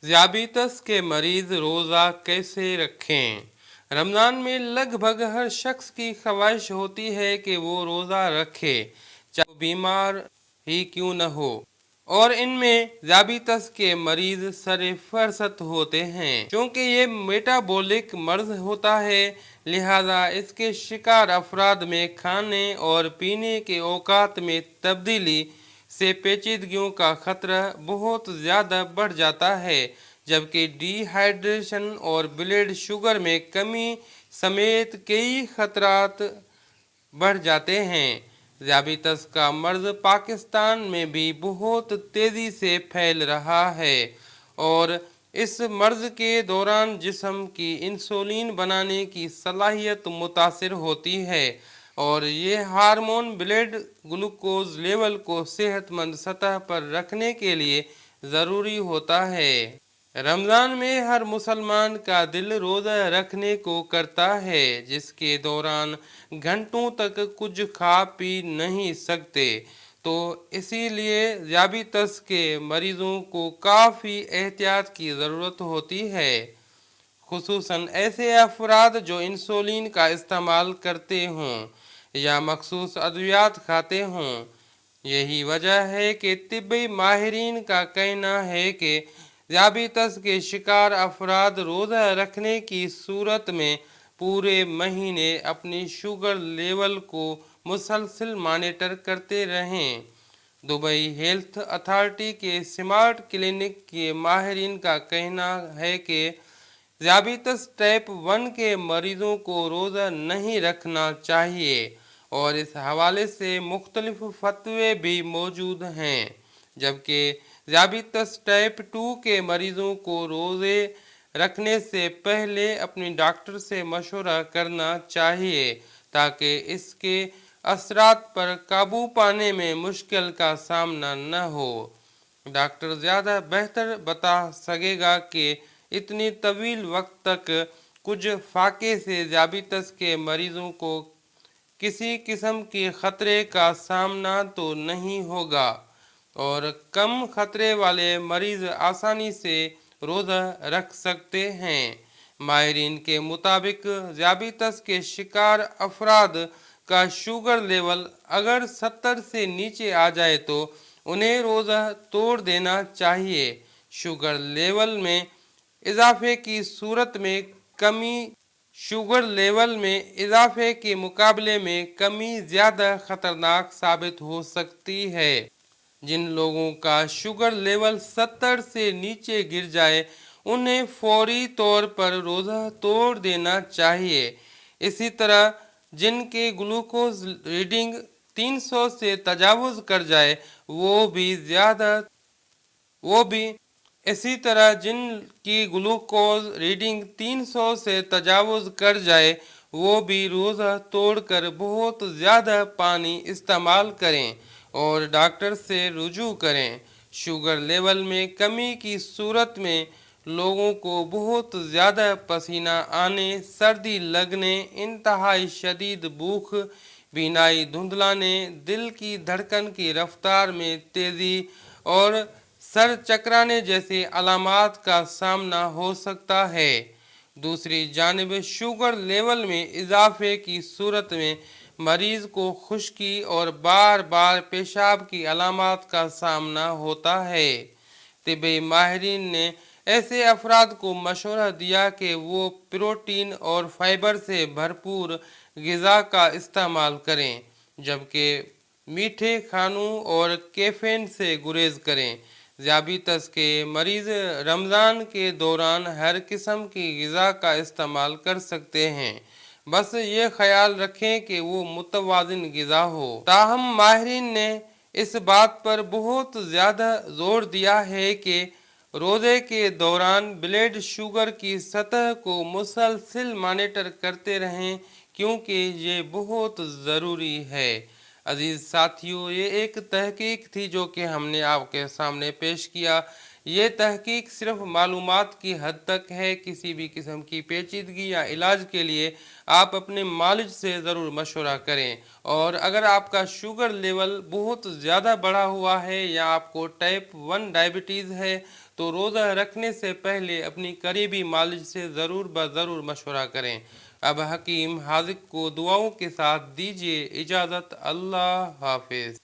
ज़ियाबितस के मरीज रोज़ा कैसे रखें? रमज़ान में लगभग हर शख्स की ख्वाहिश होती है कि वो रोज़ा रखे, चाहे वो बीमार ही क्यों न हो। और इनमें ज़ियाबितस के मरीज सरे फहरस्त होते हैं। क्योंकि ये मेटाबॉलिक मर्ज होता है, लिहाजा इसके शिकार अफराद में खाने और पीने के औकात में तब्दीली से पेचीदगियों का खतरा बहुत ज़्यादा बढ़ जाता है, जबकि डिहाइड्रेशन और ब्लड शुगर में कमी समेत कई खतरात बढ़ जाते हैं। ज़ियाबितस का मर्ज पाकिस्तान में भी बहुत तेज़ी से फैल रहा है और इस मर्ज के दौरान जिस्म की इंसुलिन बनाने की सलाहियत मुतासिर होती है और ये हार्मोन ब्लड ग्लूकोज लेवल को सेहतमंद सतह पर रखने के लिए ज़रूरी होता है। रमज़ान में हर मुसलमान का दिल रोज़ा रखने को करता है, जिसके दौरान घंटों तक कुछ खा पी नहीं सकते। तो इसीलिए ज़ियाबितस के मरीज़ों को काफ़ी एहतियात की ज़रूरत होती है, खुसूसन ऐसे अफराद जो इंसुलिन का इस्तेमाल करते हों या मखसूस अद्वियात खाते हों। यही वजह है कि तिब्बी माहिरीन का कहना है कि ज़ियाबितस के शिकार अफराद रोज़ा रखने की सूरत में पूरे महीने अपनी शुगर लेवल को मुसलसल मॉनिटर करते रहें। दुबई हेल्थ अथॉरिटी के स्मार्ट क्लिनिक के माहिरीन का कहना है कि ज़ियाबितस टाइप 1 के मरीजों को रोज़ा नहीं रखना चाहिए और इस हवाले से मुख्तलिफ फतवे भी मौजूद हैं, जबकि ज़ियाबितस टाइप 2 के मरीजों को रोज़े रखने से पहले अपनी डॉक्टर से मशवरा करना चाहिए ताकि इसके असरात पर काबू पाने में मुश्किल का सामना न हो। डॉक्टर ज़्यादा बेहतर बता सकेगा कि इतनी तवील वक्त तक कुछ फाके से ज़ियाबितस के मरीजों को किसी किस्म के ख़तरे का सामना तो नहीं होगा और कम ख़तरे वाले मरीज़ आसानी से रोज़ा रख सकते हैं। माहिरीन के मुताबिक ज़ियाबितस के शिकार अफराद का शुगर लेवल अगर 70 से नीचे आ जाए तो उन्हें रोज़ा तोड़ देना चाहिए। शुगर लेवल में इजाफे की सूरत में कमी शुगर लेवल में इजाफे के मुकाबले में कमी ज़्यादा ख़तरनाक साबित हो सकती है। जिन लोगों का शुगर लेवल 70 से नीचे गिर जाए उन्हें फौरी तौर पर रोज़ा तोड़ देना चाहिए। इसी तरह जिनके ग्लूकोज रीडिंग 300 से तजावुज़ कर जाए वो भी इसी तरह जिनकी ग्लूकोज रीडिंग 300 से तजावुज़ कर जाए वो भी रोज़ा तोड़कर बहुत ज़्यादा पानी इस्तेमाल करें और डॉक्टर से रुजू करें। शुगर लेवल में कमी की सूरत में लोगों को बहुत ज़्यादा पसीना आने, सर्दी लगने, इंतहाई शदीद भूख, बीनाई धुंधलाने, दिल की धड़कन की रफ्तार में तेज़ी और सर चकराने जैसी अलामात का सामना हो सकता है। दूसरी जानिब शुगर लेवल में इजाफे की सूरत में मरीज़ को खुश्की और बार बार पेशाब की अलामात का सामना होता है। तिब्बी माहिरीन ने ऐसे अफराद को मशवरा दिया कि वो प्रोटीन और फाइबर से भरपूर ग़िज़ा का इस्तेमाल करें, जबकि मीठे खानों और कैफ़ीन से गुरेज करें। ज़ियाबितस के मरीज़ रमज़ान के दौरान हर किस्म की ग़िज़ा का इस्तेमाल कर सकते हैं, बस ये ख्याल रखें कि वो मुतवाज़िन ग़िज़ा हो। ताहम माहिरीन ने इस बात पर बहुत ज़्यादा ज़ोर दिया है कि रोज़े के दौरान ब्लड शुगर की सतह को मुसलसल मॉनिटर करते रहें, क्योंकि ये बहुत ज़रूरी है। अजीज़ साथियों, ये एक तहकीक थी जो कि हमने आपके सामने पेश किया। ये तहकीक सिर्फ मालूमात की हद तक है। किसी भी किस्म की पेचीदगी या इलाज के लिए आप अपने मालिज से ज़रूर मशवरा करें। और अगर आपका शुगर लेवल बहुत ज़्यादा बढ़ा हुआ है या आपको टाइप 1 डायबिटीज़ है تو روزہ رکھنے سے پہلے اپنی قریبی معالج سے ضرور بضرور مشورہ کریں۔ اب حکیم حاذق کو دعاؤں کے ساتھ دیجیے اجازت۔ اللہ حافظ۔